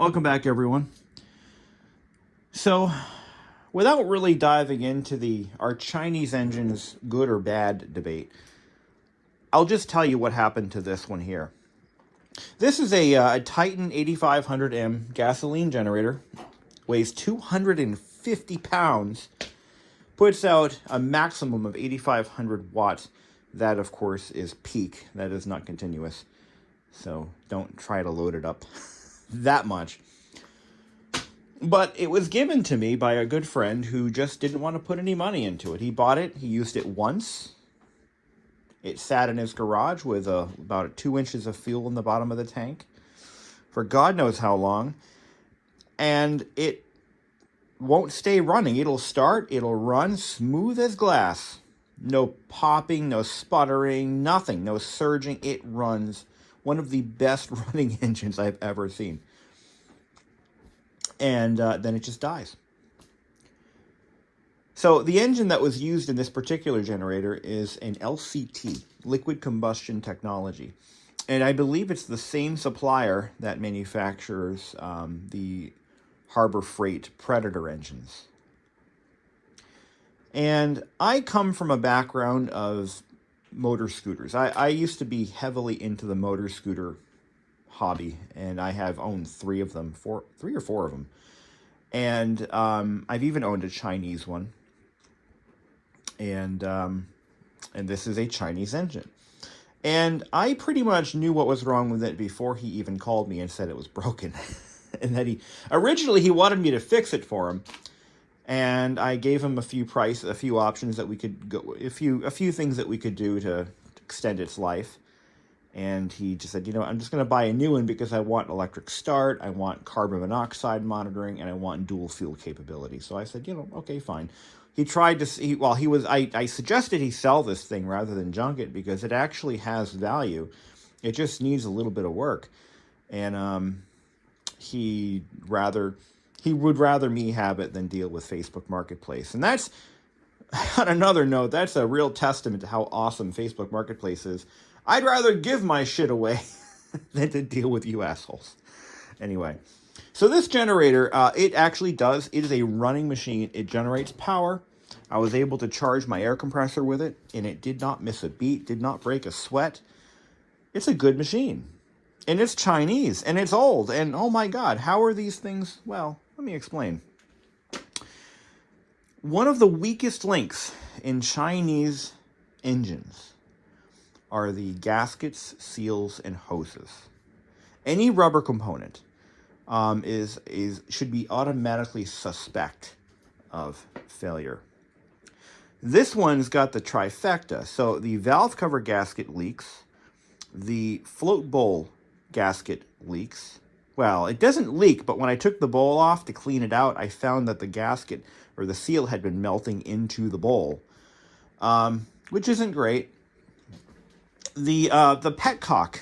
Welcome back, everyone. So, without really diving into are Chinese engines good or bad debate, I'll just tell you what happened to this one here. This is a Titan 8500M gasoline generator, weighs 250 pounds, puts out a maximum of 8,500 watts. That, of course, is peak. That is not continuous. So don't try to load it up that much. But it was given to me by a good friend who just didn't want to put any money into it. He bought it. He used it once. It sat in his garage with about 2 inches of fuel in the bottom of the tank for God knows how long. And it won't stay running. It'll start. It'll run smooth as glass. No popping, no sputtering, nothing. No surging. It runs. One of the best running engines I've ever seen. And then it just dies. So the engine that was used in this particular generator is an LCT, liquid combustion technology. And I believe it's the same supplier that manufactures the Harbor Freight Predator engines. And I come from a background of motor scooters. I used to be heavily into the motor scooter hobby, and I have owned 3 of them, 3 or 4 of them. And I've even owned a Chinese one. And this is a Chinese engine. And I pretty much knew what was wrong with it before he even called me and said it was broken. And that originally he wanted me to fix it for him. And I gave him a few options that we could go, a few things that we could do to extend its life. And he just said, I'm just going to buy a new one because I want electric start, I want carbon monoxide monitoring, and I want dual fuel capability. So I said, okay, fine. He tried to I suggested he sell this thing rather than junk it because it actually has value. It just needs a little bit of work. And he would rather me have it than deal with Facebook Marketplace. And that's, on another note, that's a real testament to how awesome Facebook Marketplace is. I'd rather give my shit away than to deal with you assholes. Anyway, so this generator, it is a running machine. It generates power. I was able to charge my air compressor with it, and it did not miss a beat, did not break a sweat. It's a good machine. And it's Chinese, and it's old, and oh my God, how are these things? Well, let me explain. One of the weakest links in Chinese engines are the gaskets, seals, and hoses. Any rubber component should be automatically suspect of failure. This one's got the trifecta. So the valve cover gasket leaks, the float bowl gasket leaks. Well, it doesn't leak, but when I took the bowl off to clean it out, I found that the gasket or the seal had been melting into the bowl, which isn't great. The petcock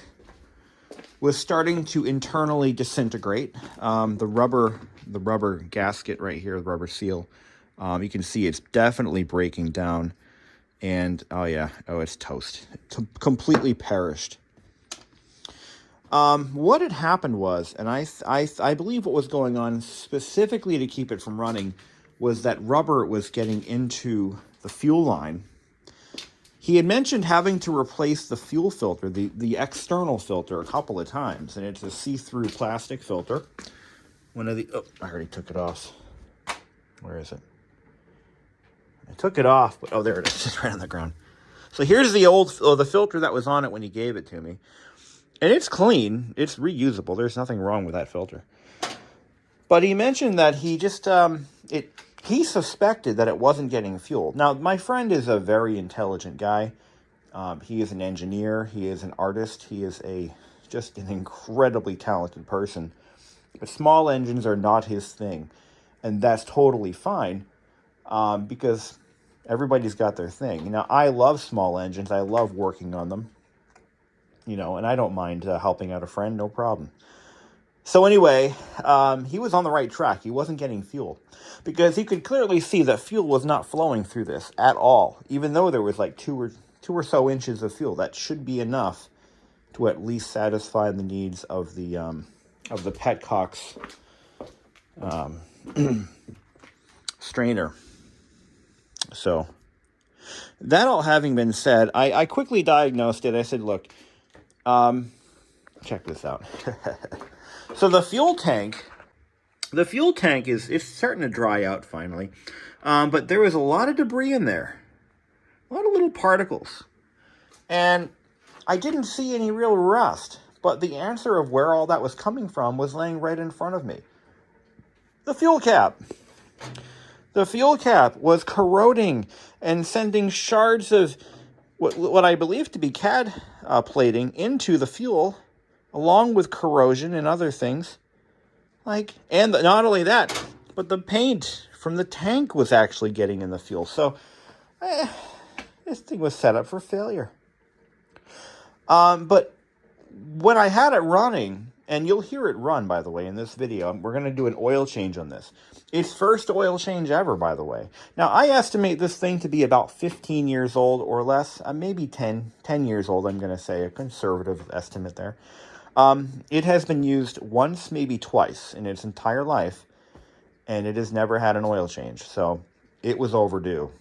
was starting to internally disintegrate. The rubber gasket right here, the rubber seal, you can see it's definitely breaking down. And it's toast. Completely perished. What had happened was, and I believe what was going on specifically to keep it from running, was that rubber was getting into the fuel line. He had mentioned having to replace the fuel filter, the external filter, a couple of times, and it's a see-through plastic filter. I already took it off. Where is it? I took it off, but there it is, it's right on the ground. So here's the filter that was on it when he gave it to me. And it's clean, it's reusable, there's nothing wrong with that filter. But he mentioned that he just, he suspected that it wasn't getting fuel. Now, my friend is a very intelligent guy. He is an engineer. He is an artist. He is just an incredibly talented person. But small engines are not his thing. And that's totally fine because everybody's got their thing. Now, I love small engines. I love working on them. And I don't mind helping out a friend, no problem. So anyway, he was on the right track. He wasn't getting fuel because he could clearly see that fuel was not flowing through this at all. Even though there was like two or so inches of fuel, that should be enough to at least satisfy the needs of the of the Petcock's strainer. So that all having been said, I quickly diagnosed it. I said, look, check this out. So the fuel tank is, it's starting to dry out finally. But there was a lot of debris in there. A lot of little particles. And I didn't see any real rust. But the answer of where all that was coming from was laying right in front of me. The fuel cap. The fuel cap was corroding and sending shards of what I believe to be CAD plating into the fuel, along with corrosion and other things. And not only that, but the paint from the tank was actually getting in the fuel. So this thing was set up for failure. But when I had it running, and you'll hear it run, by the way, in this video, we're going to do an oil change on this. It's first oil change ever, by the way. Now, I estimate this thing to be about 15 years old or less, maybe 10 years old, I'm going to say, a conservative estimate there. It has been used once, maybe twice in its entire life, and it has never had an oil change. So it was overdue,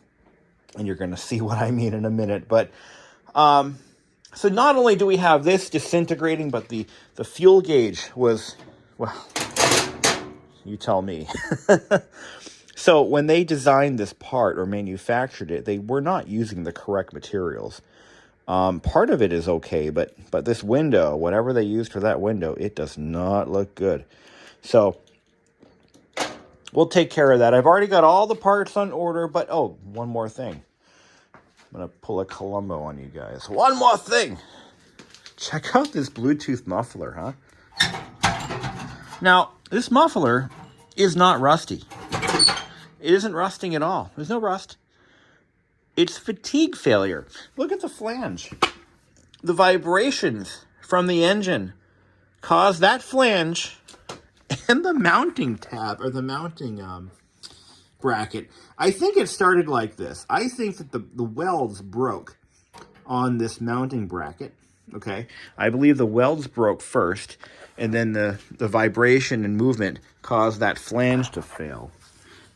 and you're going to see what I mean in a minute. But so not only do we have this disintegrating, but the fuel gauge was, well, you tell me. So when they designed this part or manufactured it, they were not using the correct materials. Part of it is okay, but this window, whatever they used for that window, it does not look good. So we'll take care of that. I've already got all the parts on order, but oh, one more thing. I'm going to pull a Columbo on you guys. One more thing. Check out this Bluetooth muffler, huh? Now, this muffler is not rusty. It isn't rusting at all. There's no rust. It's fatigue failure. Look at the flange. The vibrations from the engine cause that flange and the mounting tab, or the mounting bracket. I think it started like this. I think that the welds broke on this mounting bracket. Okay, I believe the welds broke first, and then the vibration and movement caused that flange to fail.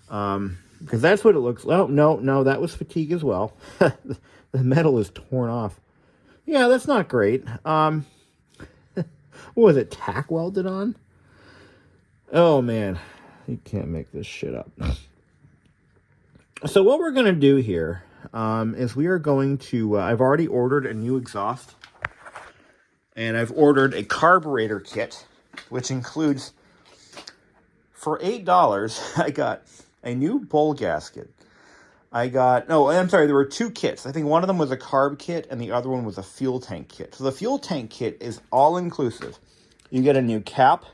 Because that's what it looks like. Oh, no, that was fatigue as well. The metal is torn off. Yeah, that's not great. What was it, tack welded on? Oh, man. You can't make this shit up. So what we're going to do here is we are going to... I've already ordered a new exhaust. And I've ordered a carburetor kit, which includes... For $8, I got a new bowl gasket. There were two kits. I think one of them was a carb kit and the other one was a fuel tank kit. So the fuel tank kit is all inclusive. You get a new cap,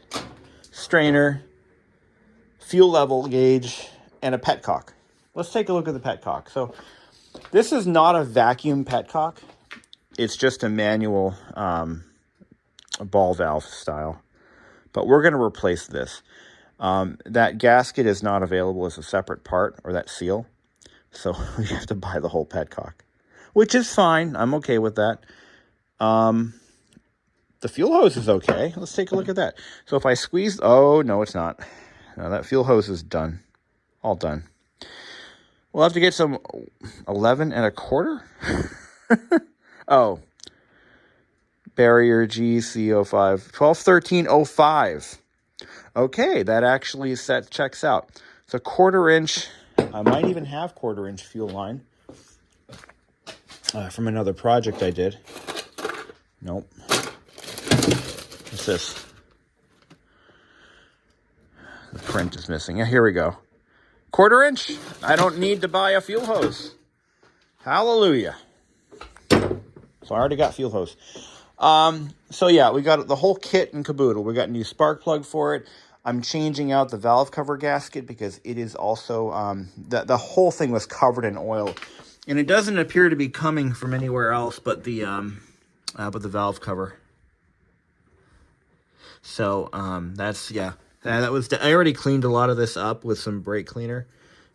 strainer, fuel level gauge, and a petcock. Let's take a look at the petcock. So this is not a vacuum petcock. It's just a manual ball valve style. But we're going to replace this. That gasket is not available as a separate part, or that seal. So we have to buy the whole petcock, which is fine. I'm okay with that. The fuel hose is okay. Let's take a look at that. So if I squeeze, oh, no, it's not. No, that fuel hose is done. All done. We'll have to get some 11 1/4. Oh. Barrier GC05. 121305. Okay, that actually checks out. It's a 1/4 inch. I might even have 1/4 inch fuel line from another project I did. Nope. What's this? The print is missing. Yeah, here we go. 1/4 inch. I don't need to buy a fuel hose. Hallelujah. So I already got fuel hose. So yeah, we got the whole kit and caboodle. We got a new spark plug for it. I'm changing out the valve cover gasket because it is also, the whole thing was covered in oil. And it doesn't appear to be coming from anywhere else but the valve cover. So, that was, I already cleaned a lot of this up with some brake cleaner.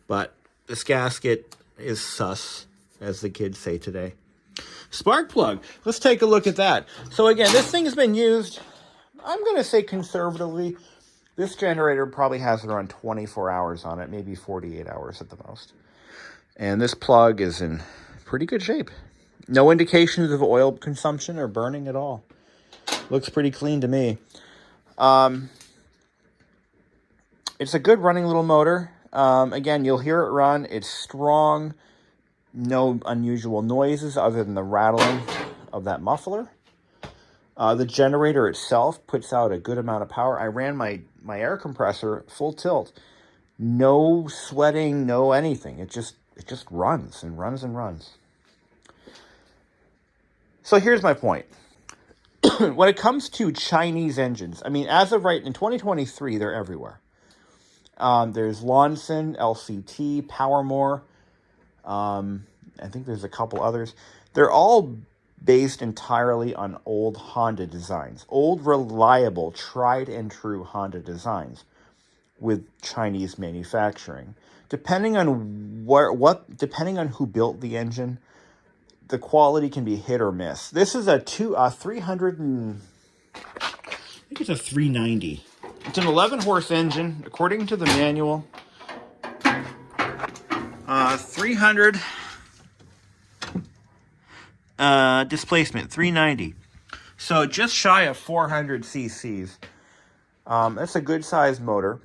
But this gasket is sus, as the kids say today. Spark plug. Let's take a look at that. So again, this thing has been used, I'm going to say conservatively, this generator probably has around 24 hours on it, maybe 48 hours at the most. And this plug is in pretty good shape. No indications of oil consumption or burning at all. Looks pretty clean to me. It's a good running little motor. Again, you'll hear it run. It's strong. No unusual noises other than the rattling of that muffler. The generator itself puts out a good amount of power. I ran my air compressor full tilt. No sweating, no anything. It just runs and runs and runs. So here's my point. When it comes to Chinese engines, I mean, as of right in 2023, they're everywhere. There's Lonson, LCT, Powermore. I think there's a couple others. They're all based entirely on old Honda designs. Old, reliable, tried and true Honda designs with Chinese manufacturing. Depending on depending on who built the engine, the quality can be hit or miss. This is a 300 and I think it's a 390. It's an 11-horse engine, according to the manual. 300 displacement, 390. So just shy of 400 cc's. That's a good sized motor.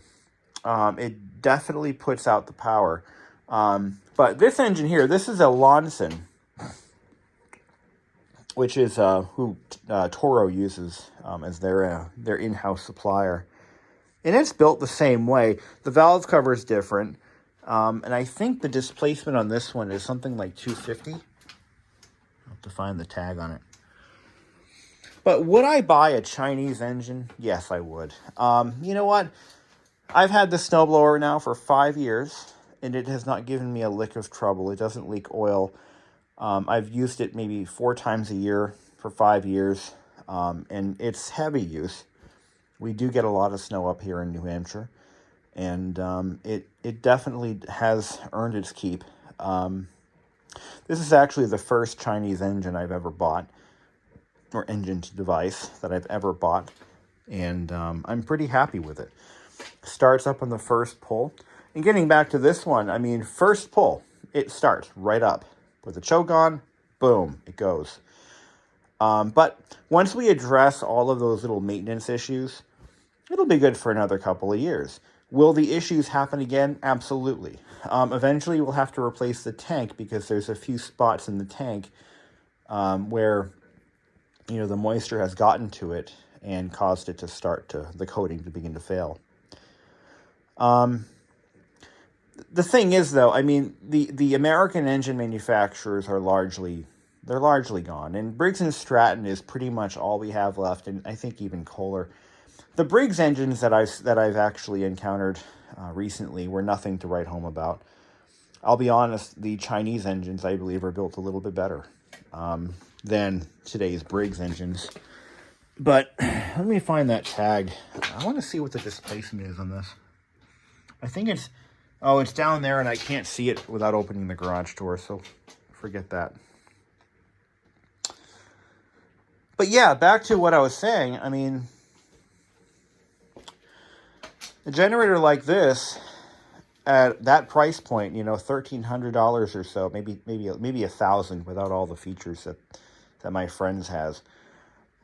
It definitely puts out the power. But this engine here, this is a Lonson, which is who Toro uses as their in-house supplier. And it's built the same way. The valve cover is different. And I think the displacement on this one is something like 250. I'll have to find the tag on it. But would I buy a Chinese engine? Yes, I would. You know what? I've had the snowblower now for 5 years, and it has not given me a lick of trouble. It doesn't leak oil. I've used it maybe 4 times a year for 5 years, and it's heavy use. We do get a lot of snow up here in New Hampshire, and it definitely has earned its keep. This is actually the first Chinese engine I've ever bought, or engine device that I've ever bought, and I'm pretty happy with it. Starts up on the first pull. And getting back to this one, I mean, first pull, it starts right up. With the choke on, boom, it goes. But once we address all of those little maintenance issues, it'll be good for another couple of years. Will the issues happen again? Absolutely. Eventually, we'll have to replace the tank because there's a few spots in the tank where, you know, the moisture has gotten to it and caused it to the coating to begin to fail. The thing is, though, I mean, the American engine manufacturers are largely gone, and Briggs & Stratton is pretty much all we have left, and I think even Kohler. The Briggs engines that I've actually encountered recently were nothing to write home about. I'll be honest, the Chinese engines, I believe, are built a little bit better than today's Briggs engines. But let me find that tag. I want to see what the displacement is on this. I think it's down there, and I can't see it without opening the garage door, so forget that. But yeah, back to what I was saying. I mean, a generator like this at that price point, you know, $1,300 or so, maybe $1,000 without all the features that my friends has.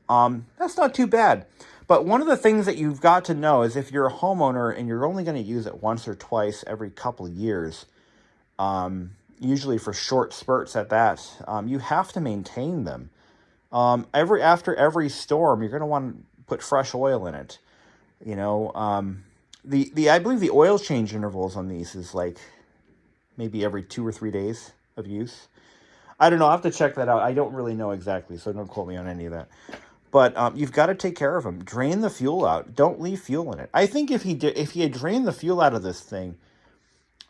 That's not too bad. But one of the things that you've got to know is if you're a homeowner and you're only going to use it once or twice every couple of years, usually for short spurts at that, you have to maintain them. After every storm, you're going to want to put fresh oil in it. You know, I believe the oil change intervals on these is like maybe every 2 or 3 days of use. I don't know. I'll have to check that out. I don't really know exactly, so don't quote me on any of that. But you've got to take care of them. Drain the fuel out. Don't leave fuel in it. I think if he had drained the fuel out of this thing,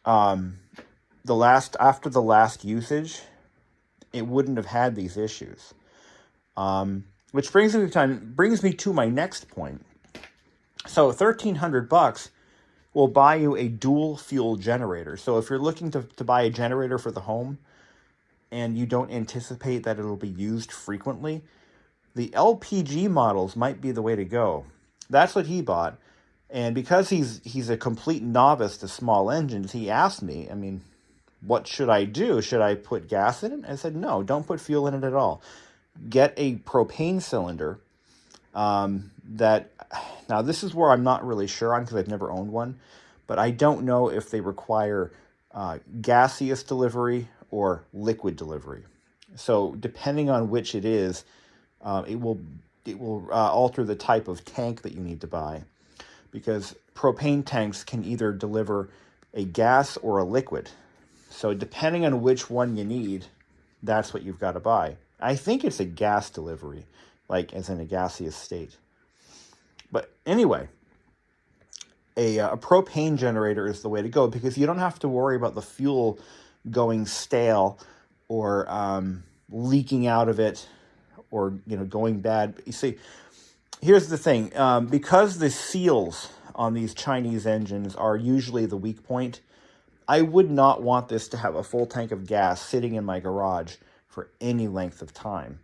after the last usage, it wouldn't have had these issues. Which brings me to my next point. So $1,300 will buy you a dual fuel generator. So if you're looking to buy a generator for the home, and you don't anticipate that it'll be used frequently, the LPG models might be the way to go. That's what he bought. And because he's a complete novice to small engines, he asked me, I mean, what should I do? Should I put gas in it? I said, no, don't put fuel in it at all. Get a propane cylinder. Now this is where I'm not really sure on because I've never owned one, but I don't know if they require gaseous delivery or liquid delivery. So depending on which it is, it will alter the type of tank that you need to buy, because propane tanks can either deliver a gas or a liquid. So depending on which one you need, that's what you've got to buy. I think it's a gas delivery, like as in a gaseous state. But anyway, a propane generator is the way to go, because you don't have to worry about the fuel going stale or leaking out of it, or going bad. You see, here's the thing: because the seals on these Chinese engines are usually the weak point, I would not want this to have a full tank of gas sitting in my garage for any length of time.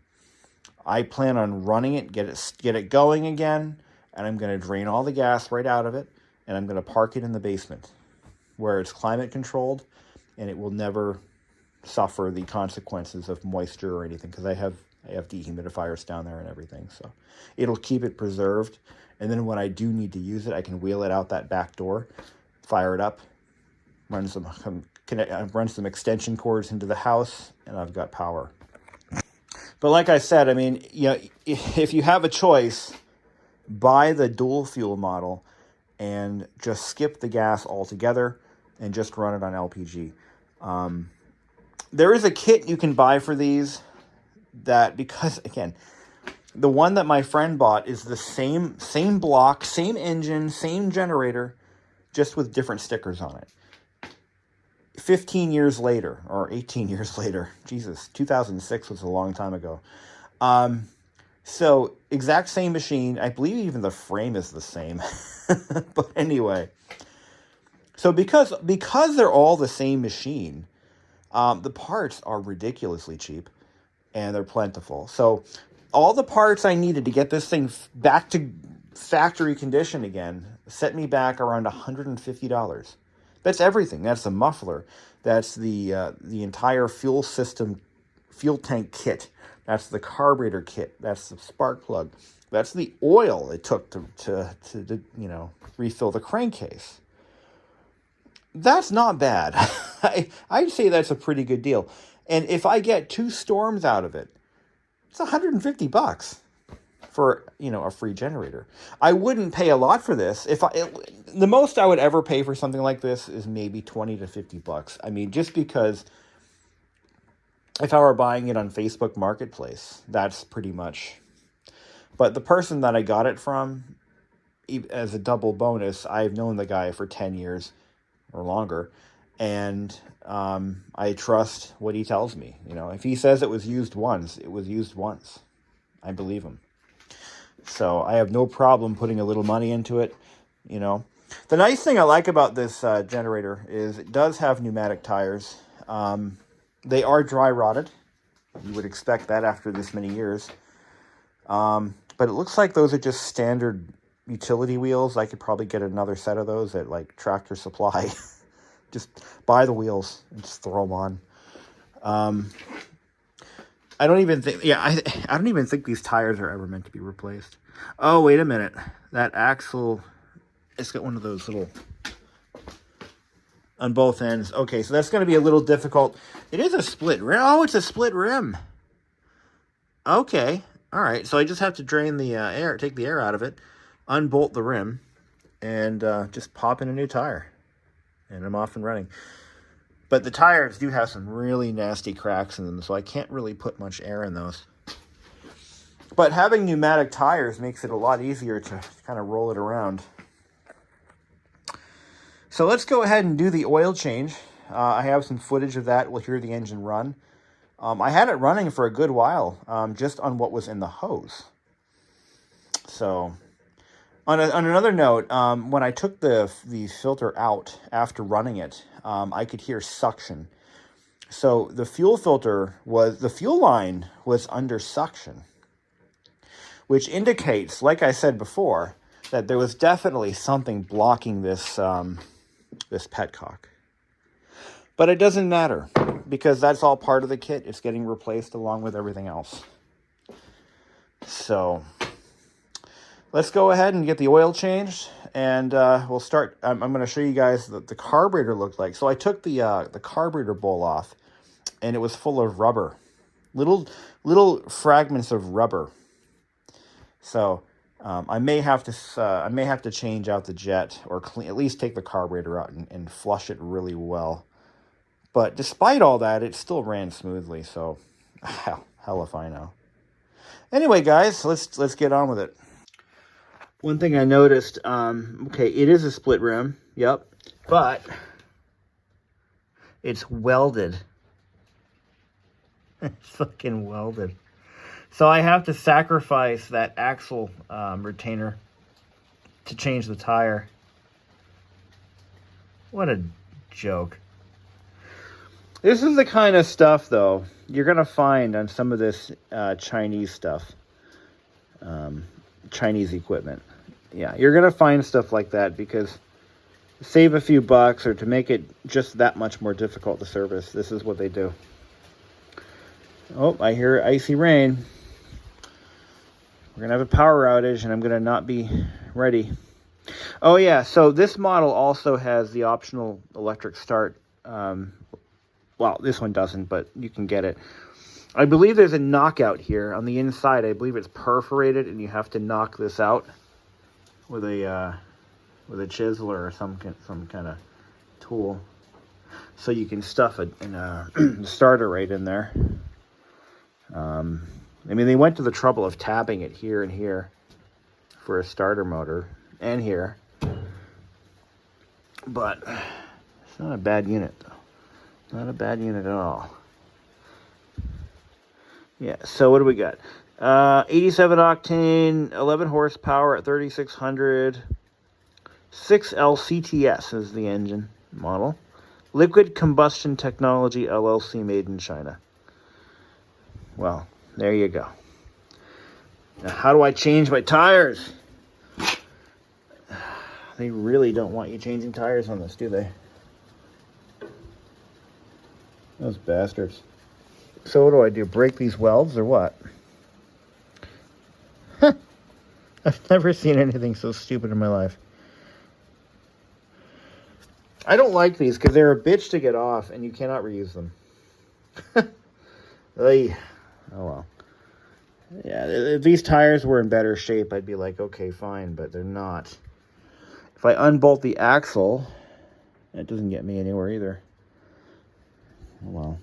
I plan on running it, get it going again, and I'm going to drain all the gas right out of it, and I'm going to park it in the basement where it's climate controlled, and it will never suffer the consequences of moisture or anything, because I have dehumidifiers down there and everything. So it'll keep it preserved, and then when I do need to use it, I can wheel it out that back door, fire it up, run some extension cords into the house, and I've got power. But like I said, I mean, if you have a choice, buy the dual fuel model and just skip the gas altogether and just run it on LPG. There is a kit you can buy for these that, because again, the one that my friend bought is the same block, same engine, same generator, just with different stickers on it. 15 years later, or 18 years later, Jesus, 2006 was a long time ago. So exact same machine. I believe even the frame is the same. But anyway, so because they're all the same machine, the parts are ridiculously cheap and they're plentiful. So all the parts I needed to get this thing back to factory condition again set me back around $150. That's everything. That's the muffler. That's the entire fuel system, fuel tank kit. That's the carburetor kit. That's the spark plug. That's the oil it took to refill the crankcase. That's not bad. I'd say that's a pretty good deal. And if I get 2 storms out of it, it's $150 for a free generator. I wouldn't pay a lot for this. The most I would ever pay for something like this is maybe $20 to $50. I mean, just because if I were buying it on Facebook Marketplace, that's pretty much. But the person that I got it from, as a double bonus, I've known the guy for 10 years or longer, and I trust what he tells me. If he says it was used once, it was used once. I believe him. So I have no problem putting a little money into it. The nice thing I like about this generator is it does have pneumatic tires. They are dry rotted. You would expect that after this many years. But it looks like those are just standard utility wheels. I could probably get another set of those at like Tractor Supply. Just buy the wheels and just throw them on. I don't even think these tires are ever meant to be replaced. Oh, wait a minute. That axle, it's got one of those little on both ends. Okay, so that's going to be a little difficult. It is a split rim. Oh, it's a split rim. Okay. All right. So I just have to drain the air, take the air out of it, unbolt the rim, and just pop in a new tire. And I'm off and running. But the tires do have some really nasty cracks in them, so I can't really put much air in those. But having pneumatic tires makes it a lot easier to kind of roll it around. So let's go ahead and do the oil change. I have some footage of that. We'll hear the engine run. I had it running for a good while, just on what was in the hose. So on another note, when I took the filter out after running it, I could hear suction. So the fuel line was under suction, which indicates, like I said before, that there was definitely something blocking this this petcock. But it doesn't matter, because that's all part of the kit. It's getting replaced along with everything else. So let's go ahead and get the oil changed, and we'll start. I'm going to show you guys what the carburetor looked like. So I took the carburetor bowl off, and it was full of rubber, little fragments of rubber. So I may have to change out the jet, or at least take the carburetor out and flush it really well. But despite all that, it still ran smoothly. So hell if I know. Anyway, guys, let's get on with it. One thing I noticed, okay, it is a split rim, yep, but it's welded. It's fucking welded. So I have to sacrifice that axle retainer to change the tire. What a joke. This is the kind of stuff, though, you're going to find on some of this Chinese stuff. Chinese equipment. Yeah, you're going to find stuff like that, because to save a few bucks or to make it just that much more difficult to service, this is what they do. Oh, I hear icy rain. We're going to have a power outage, and I'm going to not be ready. Oh, yeah, so this model also has the optional electric start. Well, this one doesn't, but you can get it. I believe there's a knockout here on the inside. I believe it's perforated, and you have to knock this out with a chisel or some kind of tool, so you can stuff a starter right in there. I mean, they went to the trouble of tapping it here and here for a starter motor, and here, but it's not a bad unit, though. Not a bad unit at all. Yeah, so what do we got? 87 octane, 11 horsepower at 3600. 6L is the engine model. Liquid Combustion Technology LLC, made in China. Well, there you go. Now, how do I change my tires? They really don't want you changing tires on this, do they? Those bastards. So what do? Break these welds or what? I've never seen anything so stupid in my life. I don't like these because they're a bitch to get off, and you cannot reuse them. Oh well. Yeah, if these tires were in better shape, I'd be like, okay, fine, but they're not. If I unbolt the axle, it doesn't get me anywhere either. Oh well.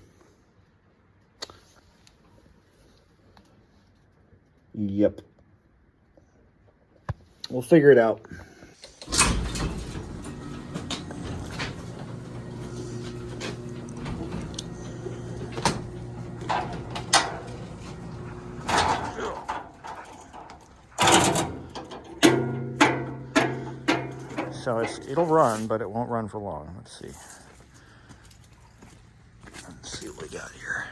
Yep. We'll figure it out. So it'll run, but it won't run for long. Let's see. Let's see what we got here.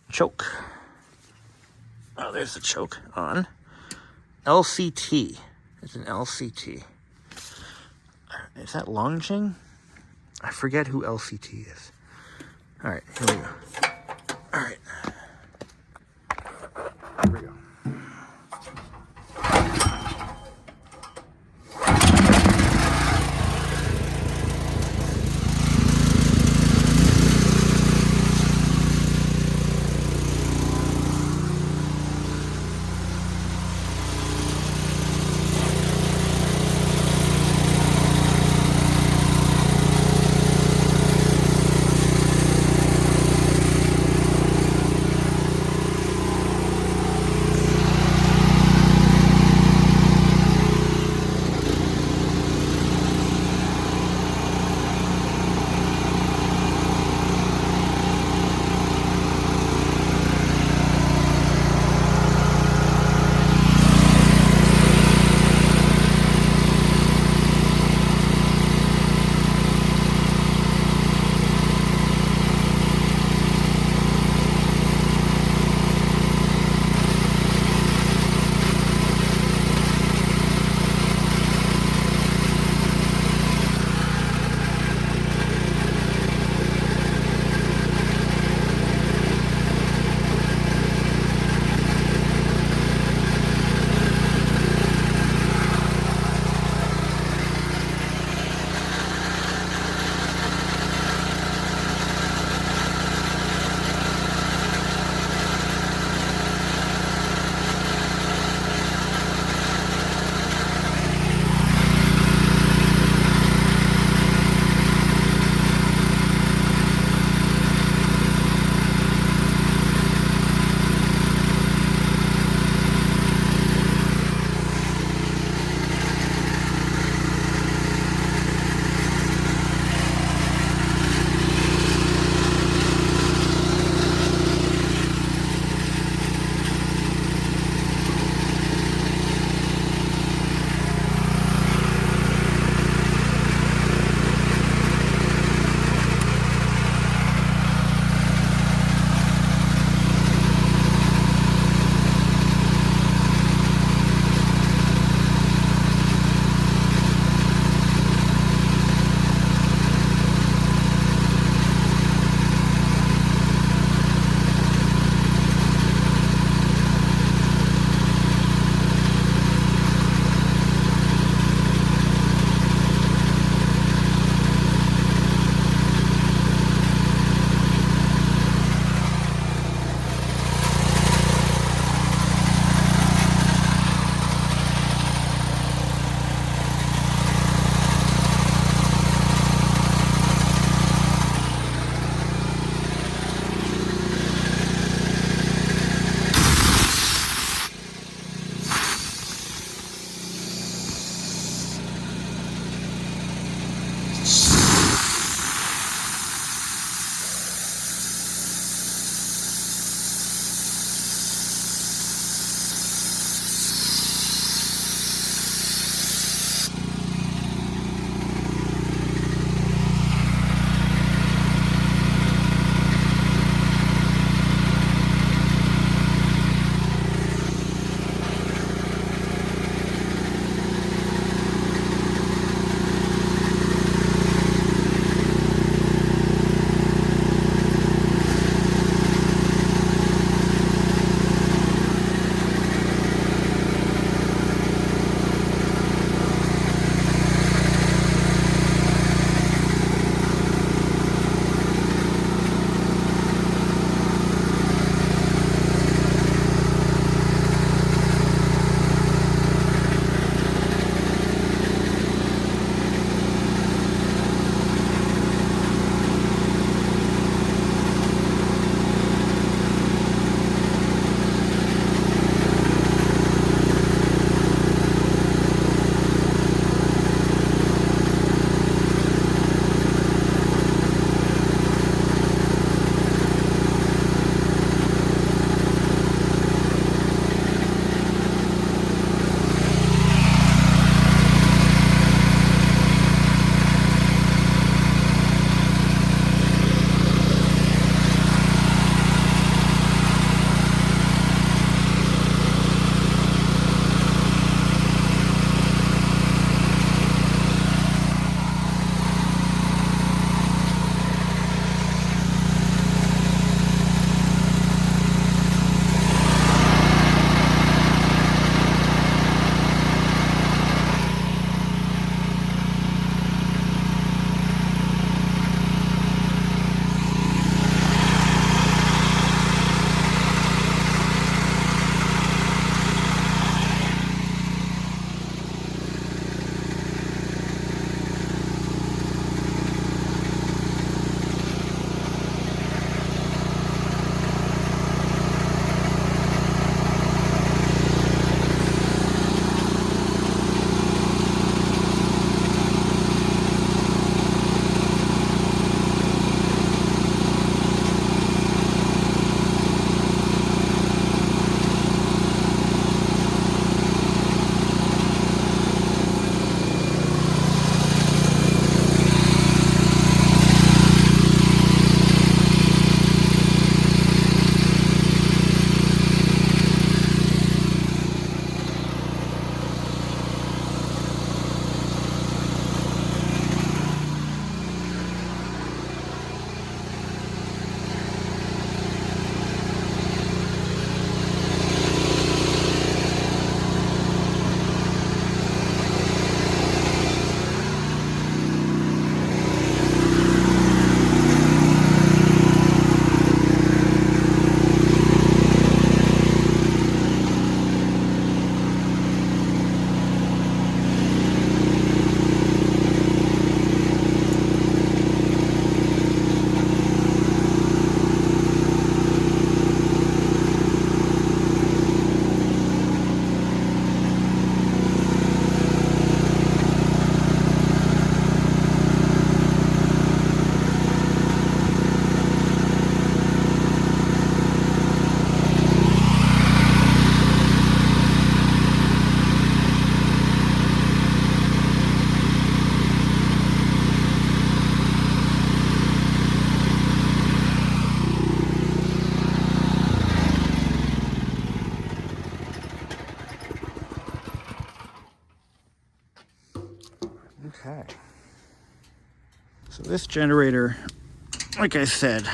Choke. Oh, there's the choke on. LCT. It's an LCT. Is that Longqing? I forget who LCT is. All right, here we go. All right. Here we go. Okay. So this generator, like I said,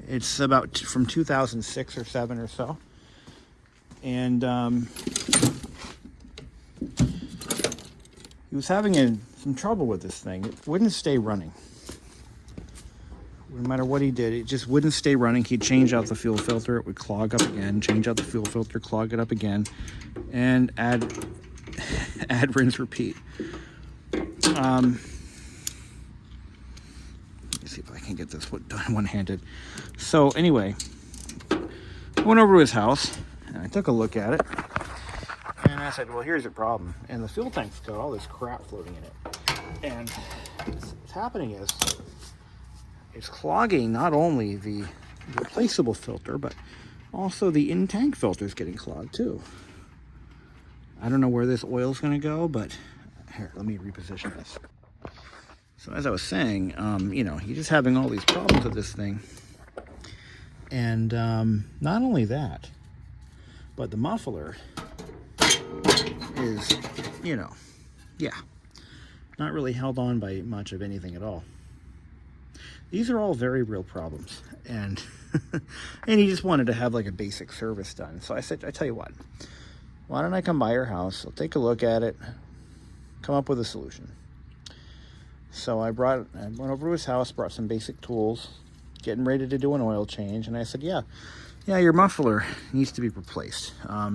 it's about from 2006 or 7 or so. And he was having some trouble with this thing. It wouldn't stay running. No matter what he did, it just wouldn't stay running. He'd change out the fuel filter, it would clog up again, change out the fuel filter, clog it up again, and add, rinse, repeat. Let me see if I can get this done one-handed. So anyway, I went over to his house, and I took a look at it, and I said, well, here's your problem. And the fuel tank's got all this crap floating in it. And what's happening is, it's clogging not only the replaceable filter, but also the in-tank filter is getting clogged too. I don't know where this oil is going to go, but here, let me reposition this. So as I was saying, you know, he's just having all these problems with this thing. And not only that, but the muffler is, you know, yeah, not really held on by much of anything at all. These are all very real problems, and and he just wanted to have like a basic service done. So I said, I tell you what, why don't I come by your house? I'll take a look at it, come up with a solution. So I went over to his house, brought some basic tools, getting ready to do an oil change, and I said, yeah, your muffler needs to be replaced.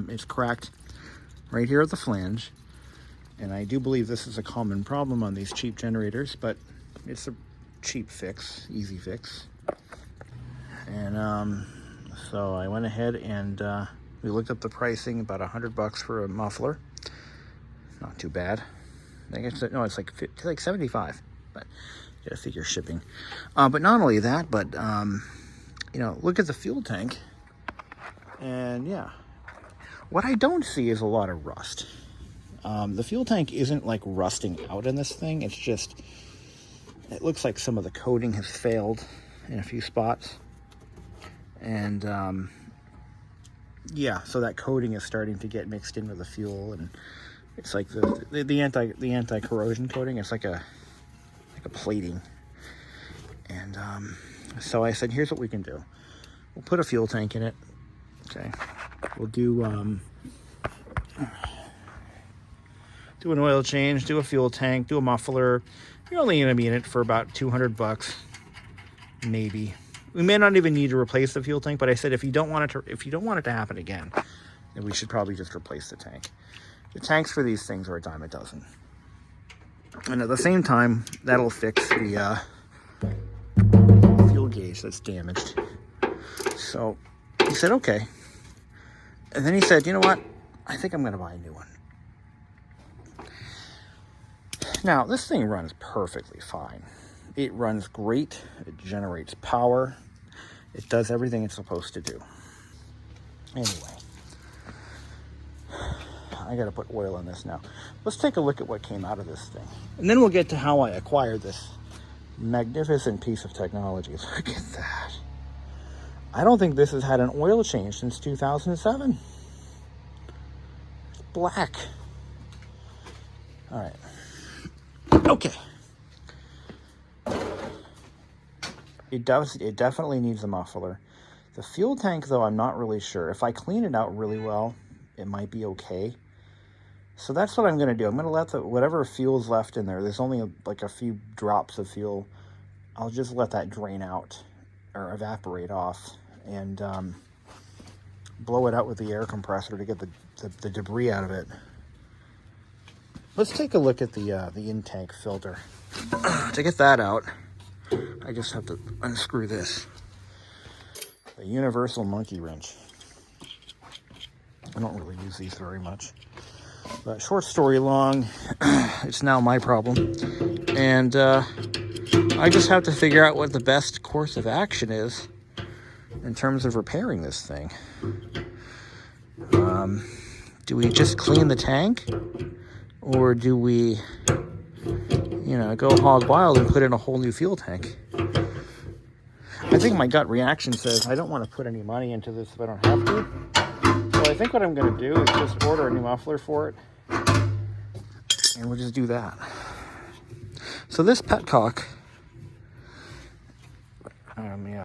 It's cracked right here at the flange, and I do believe this is a common problem on these cheap generators, but it's a cheap fix, easy fix. And so I went ahead and we looked up the pricing, about $100 for a muffler. Not too bad. I guess no, it's like 75, but you gotta figure shipping. But not only that, but you know, look at the fuel tank, and yeah, what I don't see is a lot of rust. The fuel tank isn't like rusting out in this thing. It's just, it looks like some of the coating has failed in a few spots. And yeah, so that coating is starting to get mixed in with the fuel, and it's like the anti-corrosion coating. It's like a plating. And so I said, here's what we can do. We'll put a fuel tank in it. Okay. We'll do an oil change, do a fuel tank, do a muffler. You're only going to be in it for about $200, maybe. We may not even need to replace the fuel tank, but I said if you don't want it to happen again, then we should probably just replace the tank. The tanks for these things are a dime a dozen, and at the same time, that'll fix the fuel gauge that's damaged. So he said okay, and then he said, you know what? I think I'm going to buy a new one. Now, this thing runs perfectly fine. It runs great. It generates power. It does everything it's supposed to do. Anyway, I got to put oil in this now. Let's take a look at what came out of this thing. And then we'll get to how I acquired this magnificent piece of technology. Look at that. I don't think this has had an oil change since 2007. It's black. All right. Okay. It definitely needs a muffler. The fuel tank, though, I'm not really sure. If I clean it out really well, it might be okay. So that's what I'm going to do. I'm going to let whatever fuel's left in there, there's only like a few drops of fuel. I'll just let that drain out or evaporate off, and blow it out with the air compressor to get the debris out of it. Let's take a look at the in-tank filter. To get that out, I just have to unscrew this. The universal monkey wrench. I don't really use these very much. But short story long, it's now my problem. And I just have to figure out what the best course of action is in terms of repairing this thing. Do we just clean the tank? Or do we, go hog wild and put in a whole new fuel tank? I think my gut reaction says I don't want to put any money into this if I don't have to. So I think what I'm going to do is just order a new muffler for it, and we'll just do that. So this petcock, yeah.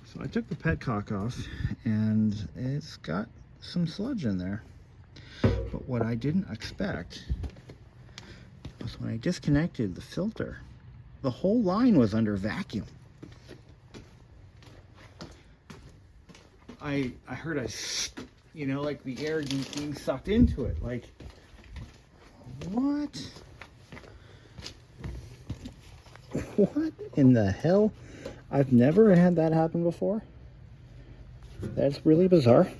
So I took the petcock off, and it's got some sludge in there. But what I didn't expect was when I disconnected the filter, the whole line was under vacuum. I heard a, you know, like the air being sucked into it. Like, what? What in the hell? I've never had that happen before. That's really bizarre.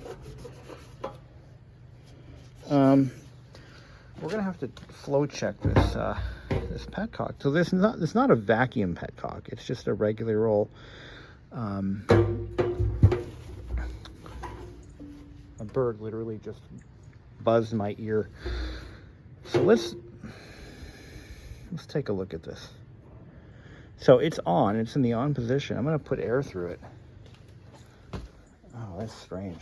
We're gonna have to flow check this this petcock. So this is it's not a vacuum petcock. It's just a regular roll. A bird literally just buzzed my ear. So let's take a look at this. So it's on. It's in the on position. I'm gonna put air through it. Oh, that's strange.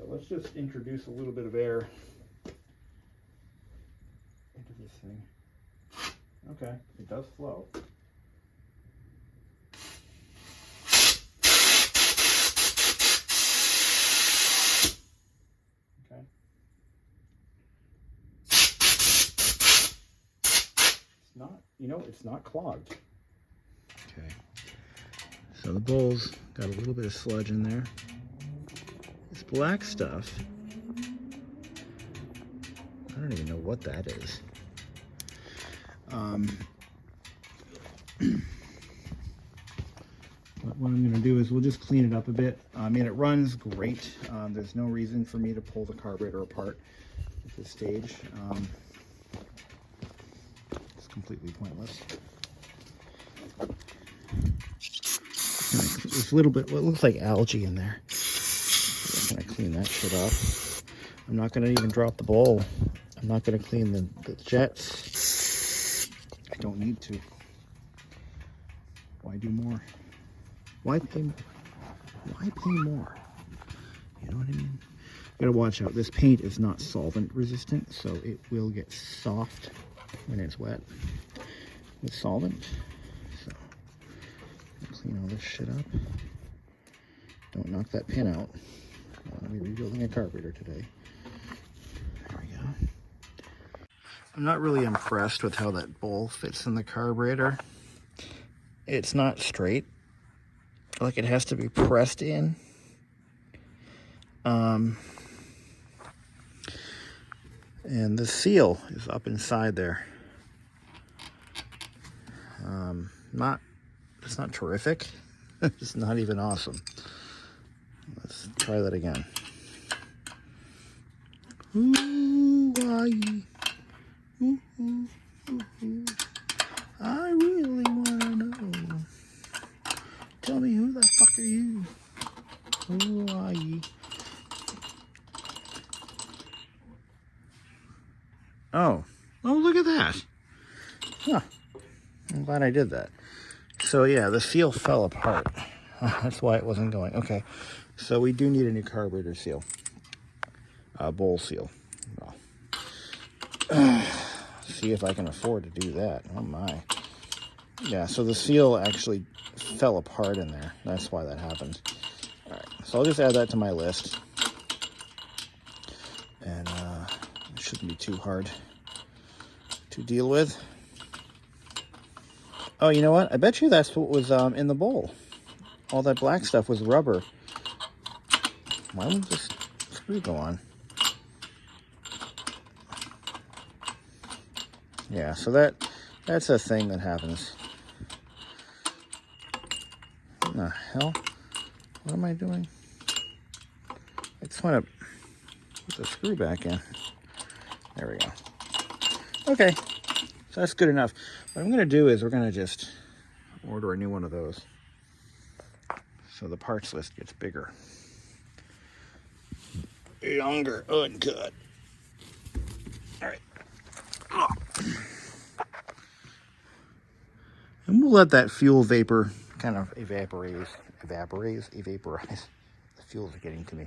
Let's just introduce a little bit of air into this thing. Okay, it does flow. Okay. It's not, you know, it's not clogged. Okay. So the bowl's got a little bit of sludge in there. This black stuff, I don't even know what that is. But what I'm going to do is we'll just clean it up a bit. I mean, it runs great. There's no reason for me to pull the carburetor apart at this stage. It's completely pointless. There's a little bit, what looks like algae in there. I'm going to clean that shit off. I'm not going to even drop the bowl. I'm not going to clean the jets. I don't need to. Why do more? Why pay more? Why pay more? You know what I mean? You gotta watch out. This paint is not solvent resistant, so it will get soft when it's wet with solvent. So clean all this shit up. Don't knock that pin out. I'll be rebuilding a carburetor today. There we go. I'm not really impressed with how that bowl fits in the carburetor. It's not straight. Like it has to be pressed in. And the seal is up inside there. It's not terrific. It's not even awesome. Let's try that again. Ooh, ooh, ooh, ooh. I really wanna know. Tell me, who the fuck are you? Who are you? Oh, look at that. Huh. I'm glad I did that. So yeah, the seal fell apart. That's why it wasn't going. Okay, so we do need a new carburetor seal. Bowl seal. Well, see if I can afford to do that. Oh my. Yeah, so the seal actually fell apart in there. That's why that happened. All right, so I'll just add that to my list. And it shouldn't be too hard to deal with. Oh, you know what? I bet you that's what was in the bowl. All that black stuff was rubber. Why wouldn't this screw go on? Yeah, so that's a thing that happens. What the hell? What am I doing? I just want to put the screw back in. There we go. Okay, so that's good enough. What I'm going to do is we're going to just order a new one of those. So the parts list gets bigger. Longer uncut. All right. And we'll let that fuel vapor kind of evaporize. The fuels are getting to me.